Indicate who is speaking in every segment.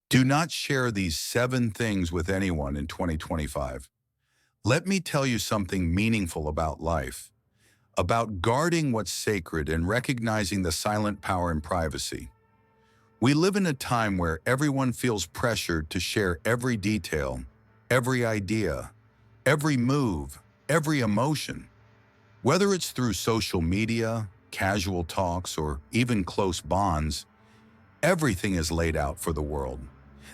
Speaker 1: Do not share these 7 things with anyone in 2025. Let me tell you something meaningful about life, about guarding what's sacred and recognizing the silent power in privacy. We live in a time where everyone feels pressured to share every detail, every idea, every move, every emotion. Whether it's through social media, casual talks, or even close bonds, everything is laid out for the world.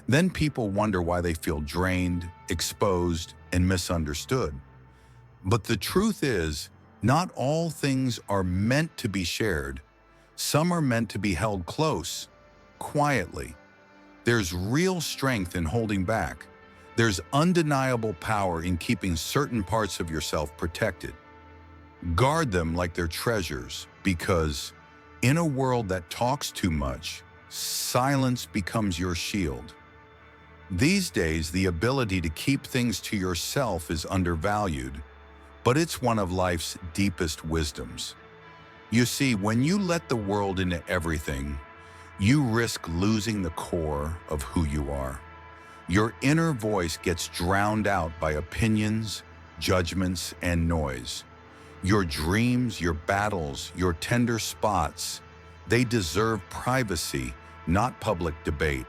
Speaker 1: Then people wonder why they feel drained, exposed, and misunderstood. But the truth is, not all things are meant to be shared. Some are meant to be held close, quietly. There's real strength in holding back. There's undeniable power in keeping certain parts of yourself protected. Guard them like they're treasures, because in a world that talks too much, silence becomes your shield. These days, the ability to keep things to yourself is undervalued, but it's one of life's deepest wisdoms. You see, when you let the world into everything, you risk losing the core of who you are. Your inner voice gets drowned out by opinions, judgments, and noise. Your dreams, your battles, your tender spots, they deserve privacy, not public debate.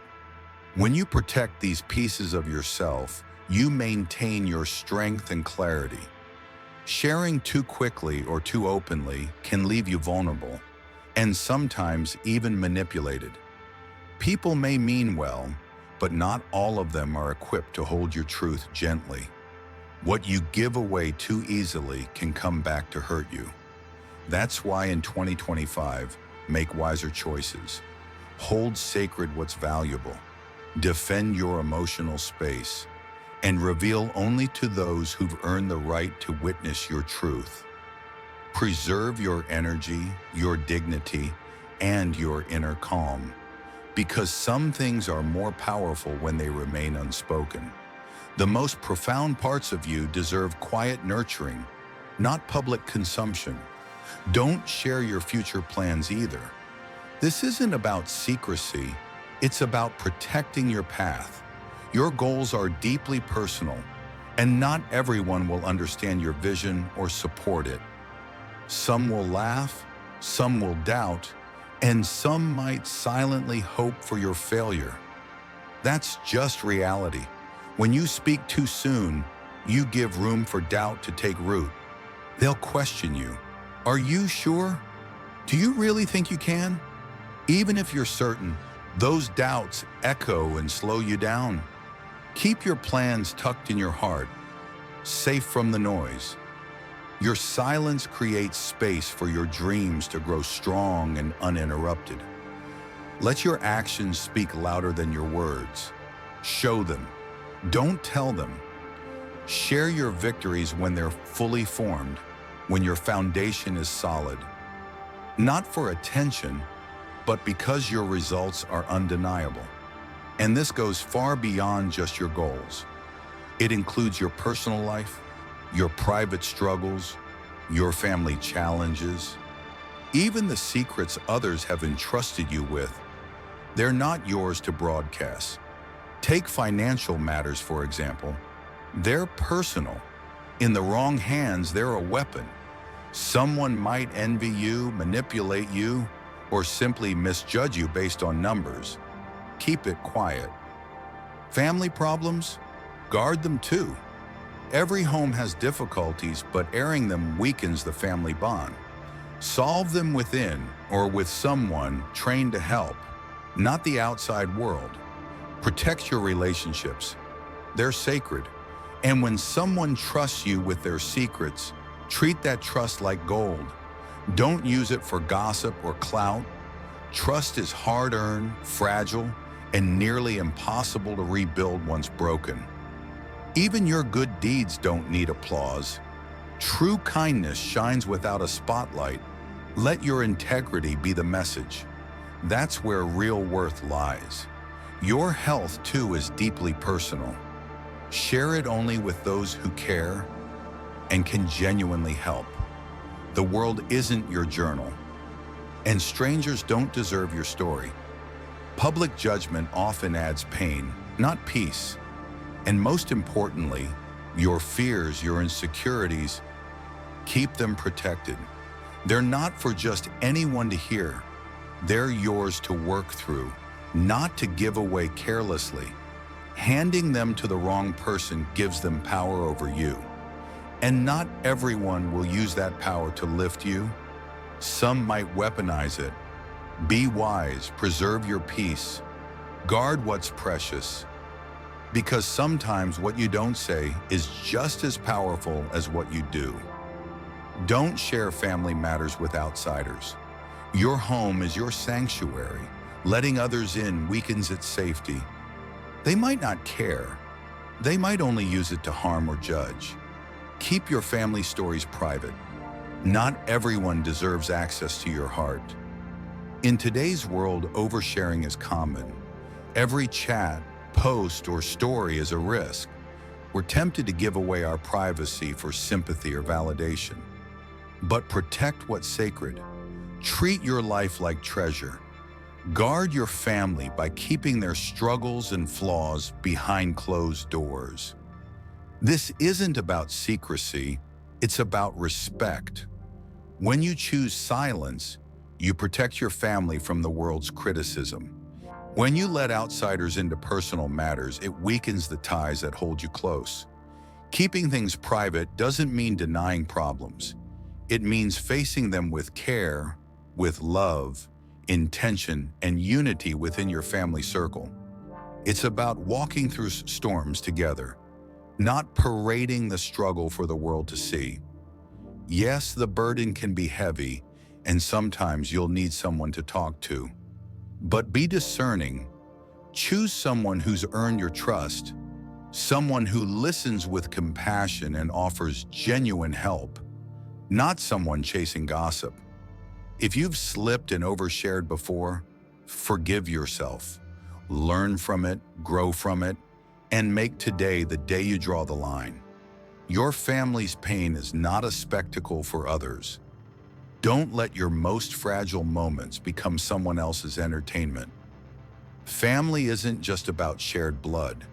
Speaker 1: When you protect these pieces of yourself, you maintain your strength and clarity. Sharing too quickly or too openly can leave you vulnerable, and sometimes even manipulated. People may mean well, but not all of them are equipped to hold your truth gently. What you give away too easily can come back to hurt you. That's why in 2025, make wiser choices. Hold sacred what's valuable. Defend your emotional space, and reveal only to those who've earned the right to witness your truth. Preserve your energy, your dignity, and your inner calm, because some things are more powerful when they remain unspoken. The most profound parts of you deserve quiet nurturing, not public consumption. Don't share your future plans either. This isn't about secrecy. It's about protecting your path. Your goals are deeply personal, and not everyone will understand your vision or support it. Some will laugh, some will doubt, and some might silently hope for your failure. That's just reality. When you speak too soon, you give room for doubt to take root. They'll question you. Are you sure? Do you really think you can? Even if you're certain, those doubts echo and slow you down. Keep your plans tucked in your heart, safe from the noise. Your silence creates space for your dreams to grow strong and uninterrupted. Let your actions speak louder than your words. Show them. Don't tell them. Share your victories when they're fully formed, when your foundation is solid. Not for attention, but because your results are undeniable. And this goes far beyond just your goals. It includes your personal life, your private struggles, your family challenges, even the secrets others have entrusted you with. They're not yours to broadcast. Take financial matters, for example. They're personal. In the wrong hands, they're a weapon. Someone might envy you, manipulate you, or simply misjudge you based on numbers. Keep it quiet. Family problems? Guard them too. Every home has difficulties, but airing them weakens the family bond. Solve them within or with someone trained to help, not the outside world. Protect your relationships. They're sacred. And when someone trusts you with their secrets, treat that trust like gold. Don't use it for gossip or clout. Trust is hard-earned, fragile, and nearly impossible to rebuild once broken. Even your good deeds don't need applause. True kindness shines without a spotlight. Let your integrity be the message. That's where real worth lies. Your health, too, is deeply personal. Share it only with those who care and can genuinely help. The world isn't your journal, and strangers don't deserve your story. Public judgment often adds pain, not peace. And most importantly, your fears, your insecurities, keep them protected. They're not for just anyone to hear. They're yours to work through, not to give away carelessly. Handing them to the wrong person gives them power over you. And not everyone will use that power to lift you. Some might weaponize it. Be wise, preserve your peace, guard what's precious. Because sometimes what you don't say is just as powerful as what you do. Don't share family matters with outsiders. Your home is your sanctuary. Letting others in weakens its safety. They might not care. They might only use it to harm or judge. Keep your family stories private. Not everyone deserves access to your heart. In today's world, oversharing is common. Every chat, post, or story is a risk. We're tempted to give away our privacy for sympathy or validation. But protect what's sacred. Treat your life like treasure. Guard your family by keeping their struggles and flaws behind closed doors. This isn't about secrecy, it's about respect. When you choose silence, you protect your family from the world's criticism. When you let outsiders into personal matters, it weakens the ties that hold you close. Keeping things private doesn't mean denying problems. It means facing them with care, with love, intention, and unity within your family circle. It's about walking through storms together, not parading the struggle for the world to see. Yes, the burden can be heavy, and sometimes you'll need someone to talk to. But be discerning. Choose someone who's earned your trust, someone who listens with compassion and offers genuine help, not someone chasing gossip. If you've slipped and overshared before, forgive yourself. Learn from it, grow from it, and make today the day you draw the line. Your family's pain is not a spectacle for others. Don't let your most fragile moments become someone else's entertainment. Family isn't just about shared blood.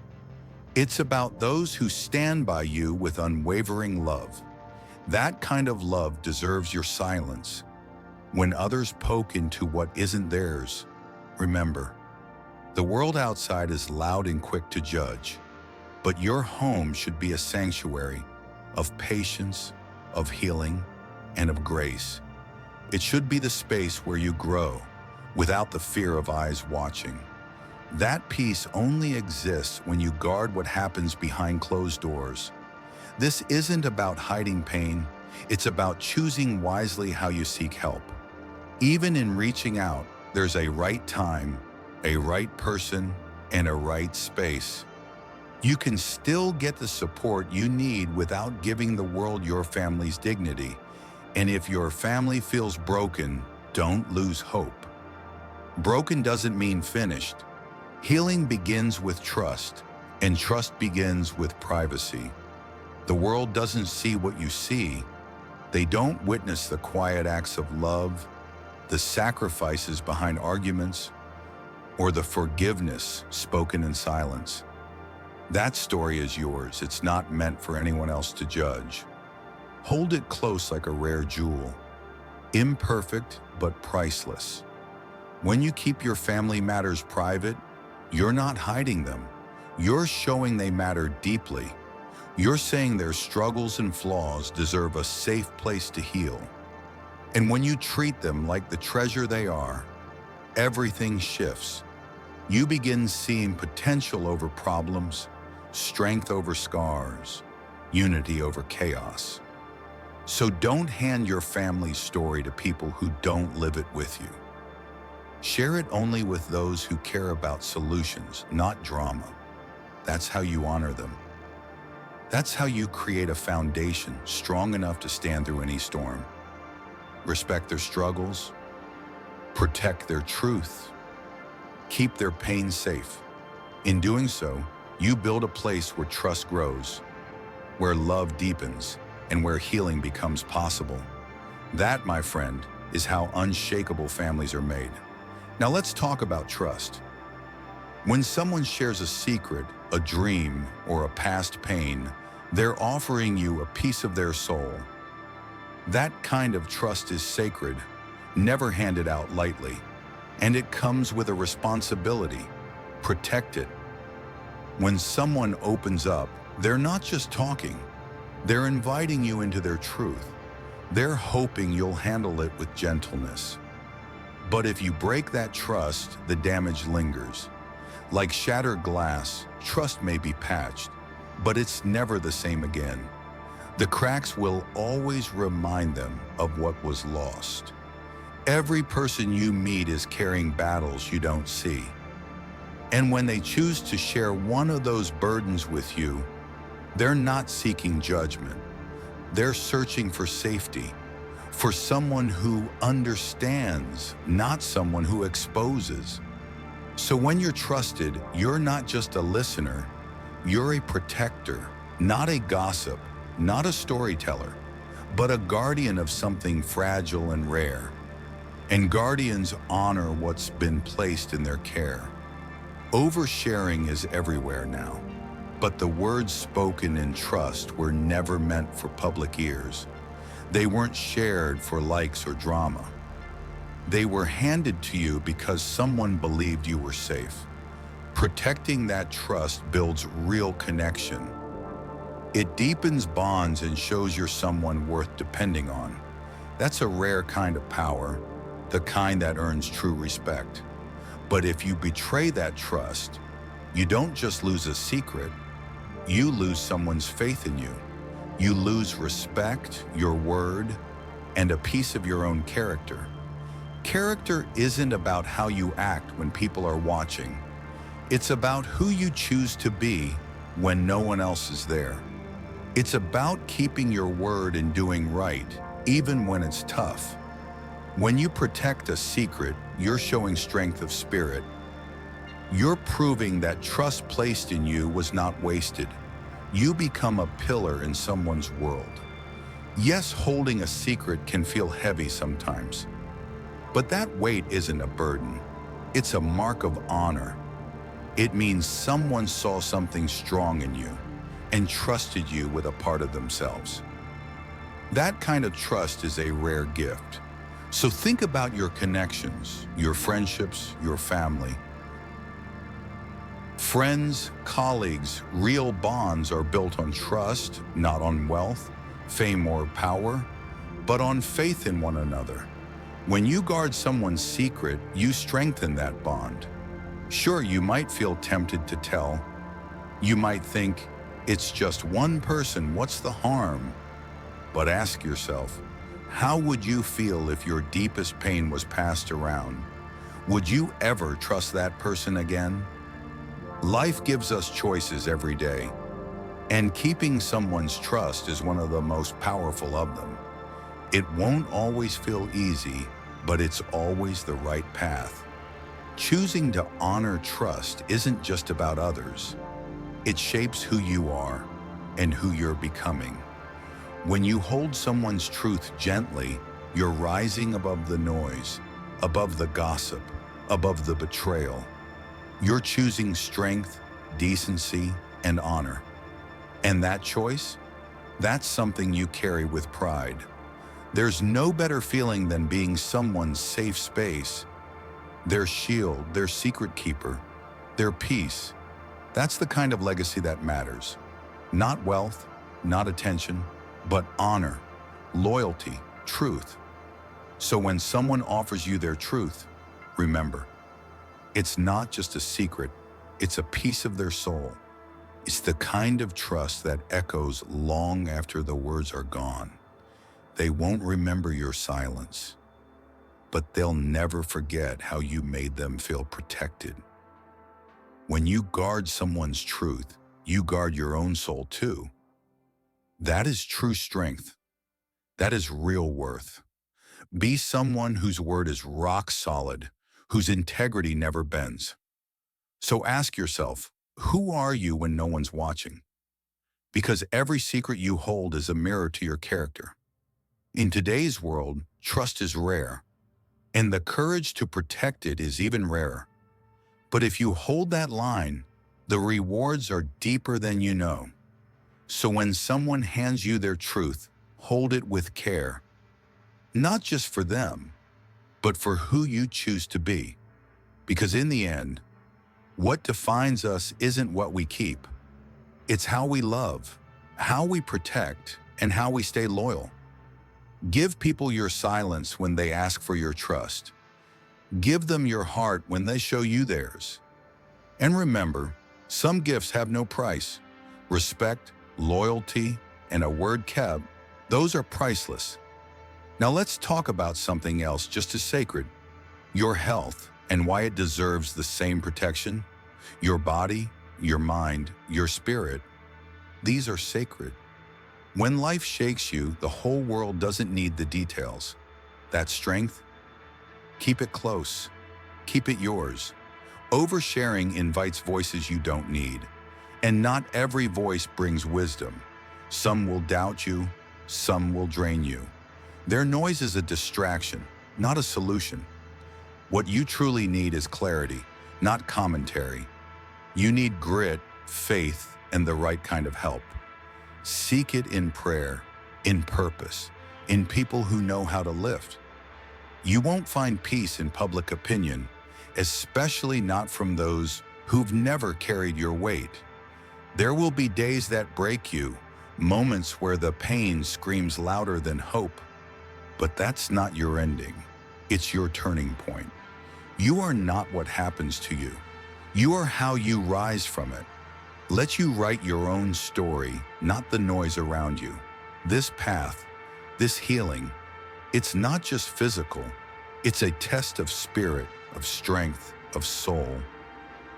Speaker 1: It's about those who stand by you with unwavering love. That kind of love deserves your silence. When others poke into what isn't theirs, remember, the world outside is loud and quick to judge, but your home should be a sanctuary of patience, of healing, and of grace. It should be the space where you grow without the fear of eyes watching. That peace only exists when you guard what happens behind closed doors. This isn't about hiding pain, it's about choosing wisely how you seek help. Even in reaching out, there's a right time, a right person, and a right space. You can still get the support you need without giving the world your family's dignity. And if your family feels broken, don't lose hope. Broken doesn't mean finished. Healing begins with trust, and trust begins with privacy. The world doesn't see what you see. They don't witness the quiet acts of love, the sacrifices behind arguments, or the forgiveness spoken in silence. That story is yours. It's not meant for anyone else to judge. Hold it close like a rare jewel, imperfect but priceless. When you keep your family matters private, you're not hiding them. You're showing they matter deeply. You're saying their struggles and flaws deserve a safe place to heal. And when you treat them like the treasure they are, everything shifts. You begin seeing potential over problems, strength over scars, unity over chaos. So don't hand your family's story to people who don't live it with you. Share it only with those who care about solutions, not drama. That's how you honor them. That's how you create a foundation strong enough to stand through any storm. Respect their struggles, protect their truth, keep their pain safe. In doing so, you build a place where trust grows, where love deepens, and where healing becomes possible. That, my friend, is how unshakable families are made. Now let's talk about trust. When someone shares a secret, a dream, or a past pain, they're offering you a piece of their soul. That kind of trust is sacred, never handed out lightly, and it comes with a responsibility. Protect it. When someone opens up, they're not just talking, they're inviting you into their truth. They're hoping you'll handle it with gentleness. But if you break that trust, the damage lingers. Like shattered glass, trust may be patched, but it's never the same again. The cracks will always remind them of what was lost. Every person you meet is carrying battles you don't see. And when they choose to share one of those burdens with you, they're not seeking judgment. They're searching for safety, for someone who understands, not someone who exposes. So when you're trusted, you're not just a listener, you're a protector, not a gossip, not a storyteller, but a guardian of something fragile and rare. And guardians honor what's been placed in their care. Oversharing is everywhere now, but the words spoken in trust were never meant for public ears. They weren't shared for likes or drama. They were handed to you because someone believed you were safe. Protecting that trust builds real connection. It deepens bonds and shows you're someone worth depending on. That's a rare kind of power, the kind that earns true respect. But if you betray that trust, you don't just lose a secret, you lose someone's faith in you. You lose respect, your word, and a piece of your own character. Character isn't about how you act when people are watching. It's about who you choose to be when no one else is there. It's about keeping your word and doing right, even when it's tough. When you protect a secret, you're showing strength of spirit. You're proving that trust placed in you was not wasted. You become a pillar in someone's world. Yes, holding a secret can feel heavy sometimes, but that weight isn't a burden. It's a mark of honor. It means someone saw something strong in you and trusted you with a part of themselves. That kind of trust is a rare gift. So think about your connections, your friendships, your family. Friends, colleagues, real bonds are built on trust, not on wealth, fame, or power, but on faith in one another. When you guard someone's secret, you strengthen that bond. Sure, you might feel tempted to tell. You might think, it's just one person, what's the harm? But ask yourself, how would you feel if your deepest pain was passed around? Would you ever trust that person again? Life gives us choices every day, and keeping someone's trust is one of the most powerful of them. It won't always feel easy, but it's always the right path. Choosing to honor trust isn't just about others. It shapes who you are and who you're becoming. When you hold someone's truth gently, you're rising above the noise, above the gossip, above the betrayal. You're choosing strength, decency, and honor. And that choice? That's something you carry with pride. There's no better feeling than being someone's safe space, their shield, their secret keeper, their peace. That's the kind of legacy that matters. Not wealth, not attention, but honor, loyalty, truth. So when someone offers you their truth, remember, it's not just a secret, it's a piece of their soul. It's the kind of trust that echoes long after the words are gone. They won't remember your silence, but they'll never forget how you made them feel protected. When you guard someone's truth, you guard your own soul too. That is true strength. That is real worth. Be someone whose word is rock solid, whose integrity never bends. So ask yourself, who are you when no one's watching? Because every secret you hold is a mirror to your character. In today's world, trust is rare, and the courage to protect it is even rarer. But if you hold that line, the rewards are deeper than you know. So when someone hands you their truth, hold it with care, not just for them, but for who you choose to be. Because in the end, what defines us isn't what we keep. It's how we love, how we protect, and how we stay loyal. Give people your silence when they ask for your trust. Give them your heart when they show you theirs. And remember, some gifts have no price. Respect, loyalty, and a word kept, those are priceless. Now let's talk about something else just as sacred: your health and why it deserves the same protection. Your body, your mind, your spirit, these are sacred. When life shakes you, the whole world doesn't need the details. That strength, keep it close. Keep it yours. Oversharing invites voices you don't need. And not every voice brings wisdom. Some will doubt you, some will drain you. Their noise is a distraction, not a solution. What you truly need is clarity, not commentary. You need grit, faith, and the right kind of help. Seek it in prayer, in purpose, in people who know how to lift. You won't find peace in public opinion, especially not from those who've never carried your weight. There will be days that break you, moments where the pain screams louder than hope. But that's not your ending. It's your turning point. You are not what happens to you. You are how you rise from it. Let you write your own story, not the noise around you. This path, this healing, it's not just physical. It's a test of spirit, of strength, of soul.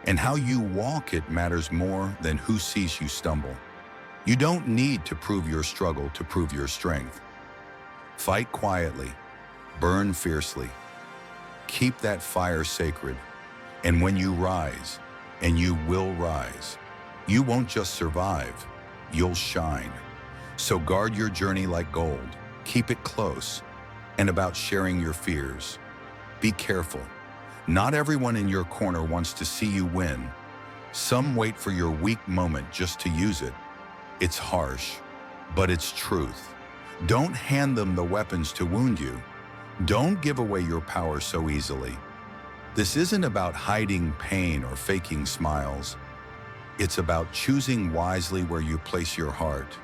Speaker 1: And how you walk it matters more than who sees you stumble. You don't need to prove your struggle to prove your strength. Fight quietly, burn fiercely. Keep that fire sacred. And when you rise, and you will rise, you won't just survive, you'll shine. So guard your journey like gold. Keep it close. And about sharing your fears, be careful. Not everyone in your corner wants to see you win. Some wait for your weak moment just to use it. It's harsh, but it's truth. Don't hand them the weapons to wound you. Don't give away your power so easily. This isn't about hiding pain or faking smiles. It's about choosing wisely where you place your heart.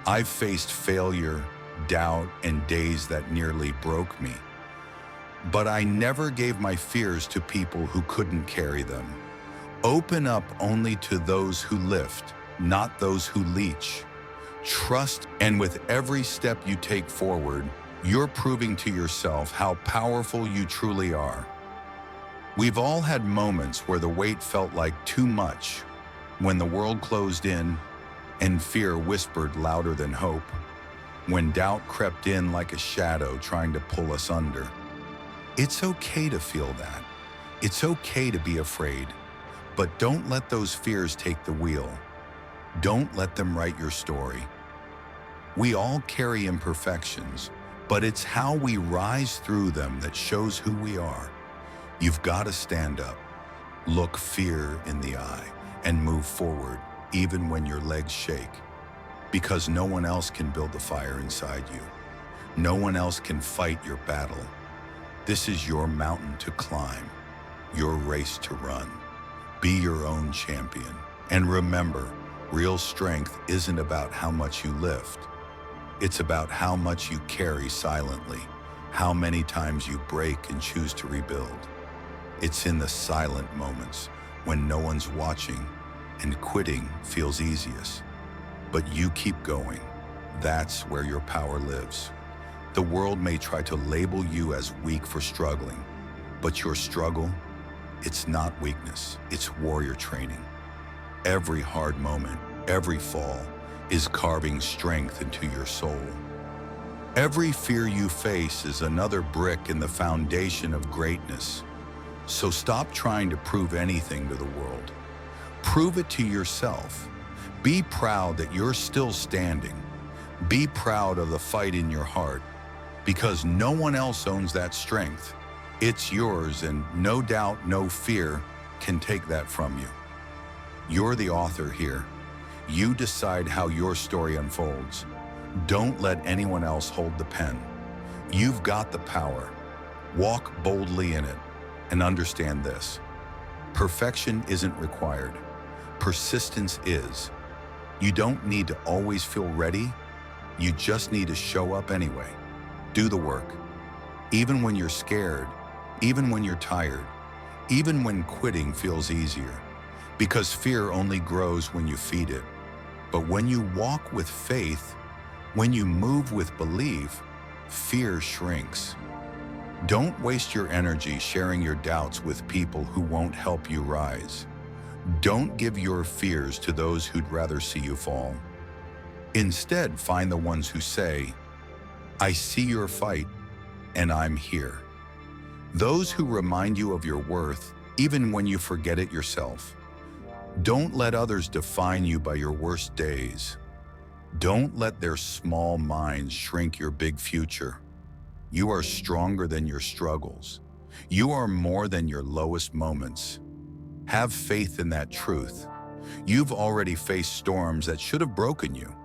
Speaker 1: I've faced failure, doubt, and days that nearly broke me. But I never gave my fears to people who couldn't carry them. Open up only to those who lift, not those who leech. Trust, and with every step you take forward, you're proving to yourself how powerful you truly are. We've all had moments where the weight felt like too much, when the world closed in and fear whispered louder than hope, when doubt crept in like a shadow trying to pull us under. It's okay to feel that. It's okay to be afraid, but don't let those fears take the wheel. Don't let them write your story. We all carry imperfections, but it's how we rise through them that shows who we are. You've got to stand up, look fear in the eye, and move forward, even when your legs shake. Because no one else can build the fire inside you. No one else can fight your battle. This is your mountain to climb, your race to run. Be your own champion. And remember, real strength isn't about how much you lift. It's about how much you carry silently, how many times you break and choose to rebuild. It's in the silent moments when no one's watching and quitting feels easiest. But you keep going. That's where your power lives. The world may try to label you as weak for struggling, but your struggle, it's not weakness, it's warrior training. Every hard moment, every fall, is carving strength into your soul. Every fear you face is another brick in the foundation of greatness. So stop trying to prove anything to the world. Prove it to yourself. Be proud that you're still standing. Be proud of the fight in your heart because no one else owns that strength. It's yours, and no doubt, no fear can take that from you. You're the author here. You decide how your story unfolds. Don't let anyone else hold the pen. You've got the power. Walk boldly in it, and understand this. Perfection isn't required. Persistence is. You don't need to always feel ready. You just need to show up anyway. Do the work. Even when you're scared, even when you're tired, even when quitting feels easier. Because fear only grows when you feed it. But when you walk with faith, when you move with belief, fear shrinks. Don't waste your energy sharing your doubts with people who won't help you rise. Don't give your fears to those who'd rather see you fall. Instead, find the ones who say, "I see your fight, and I'm here." Those who remind you of your worth, even when you forget it yourself. Don't let others define you by your worst days. Don't let their small minds shrink your big future. You are stronger than your struggles. You are more than your lowest moments. Have faith in that truth. You've already faced storms that should have broken you.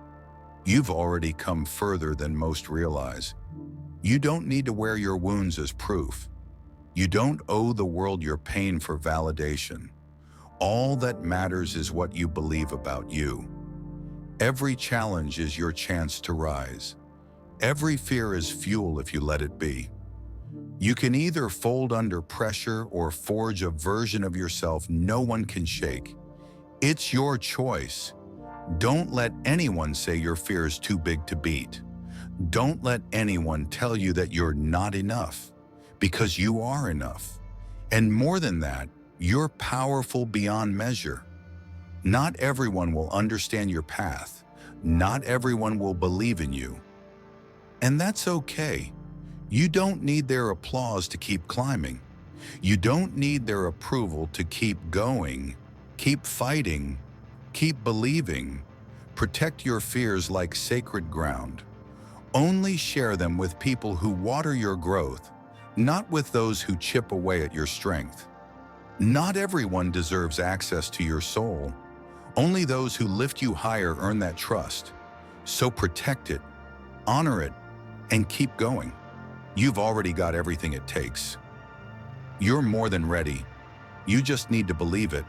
Speaker 1: You've already come further than most realize. You don't need to wear your wounds as proof. You don't owe the world your pain for validation. All that matters is what you believe about you. Every challenge is your chance to rise. Every fear is fuel if you let it be. You can either fold under pressure or forge a version of yourself no one can shake. It's your choice. Don't let anyone say your fear is too big to beat. Don't let anyone tell you that you're not enough, because you are enough. And more than that, you're powerful beyond measure. Not everyone will understand your path. Not everyone will believe in you. And that's okay. You don't need their applause to keep climbing. You don't need their approval to keep going. Keep fighting. Keep believing. Protect your fears like sacred ground. Only share them with people who water your growth, not with those who chip away at your strength. Not everyone deserves access to your soul. Only those who lift you higher earn that trust. So protect it, honor it, and keep going. You've already got everything it takes. You're more than ready. You just need to believe it.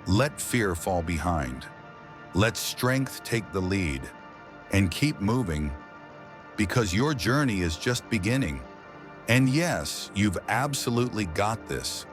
Speaker 1: Let fear fall behind. Let strength take the lead. And keep moving, because your journey is just beginning. And yes, you've absolutely got this.